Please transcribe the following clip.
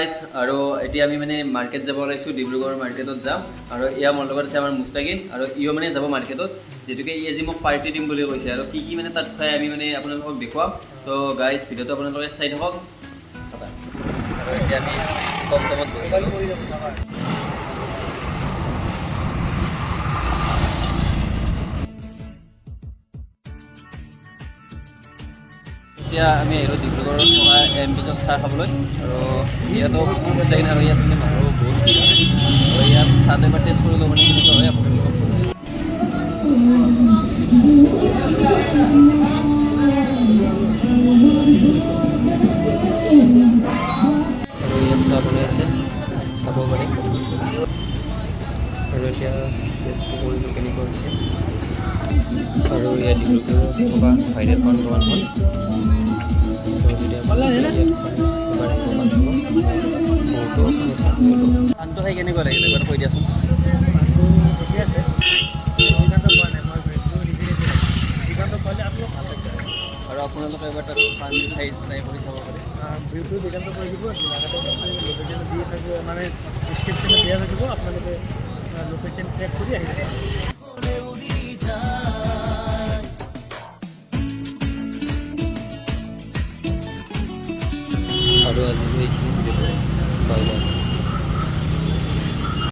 guys আৰু এতিয়া আমি মানে মাৰ্কেট যাব ওলাইছোঁ ডিব্ৰুগড় মাৰ্কেটত যাম আৰু এয়া মোৰ লগত আছে আমাৰ মুস্তাকিন আৰু ইও মানে যাব মাৰ্কেটত যেতুকে ই আজি মোক পাৰ্টি দিম বুলি কৈছে আৰু কি কি মানে তাত খাই আমি মানে আপোনালোকক দেখুৱাম তো গাইজ ভিডিঅ'টো আপোনালোকে চাই থাকক আৰু এতিয়া আমি কম দামত এতিয়া আমি আহিলোঁ ডিব্ৰুগড়ত থকা এমপিজত চাহ খাবলৈ আৰু ইয়াতো মুস্তাকিন আৰু ইয়াত মানে মানুহো বহুত আৰু ইয়াত চাহটো এবাৰ টেষ্ট কৰিলোঁ মানে কেনেকুৱা হয় আপোনালোকক আৰু ইয়াত চাহ বনাই আছে চাব পাৰি আৰু এতিয়া টেষ্টটো কৰিলোঁ কেনেকুৱা হৈছে আৰু ইয়াত ডিব্ৰুগড়ত থকা ভাইৰেল পাণ দোকানখন পাণটো খাই কেনেকুৱা লাগিলে এবাৰ কৈ দিয়াচোন আৰু আপোনালোকে এবাৰ তাত পাণ খাই ট্ৰাই কৰি চাব পাৰে ভিউটো দিগন্ত কৰি দিব লোকেশ্যন দি থাকিব মানে ডিছক্ৰিপশ্যনত দিয়া থাকিব আপোনালোকে লোকেশ্যন ট্ৰেক কৰি আহিব আৰু আজি এইখিনি বাই বাই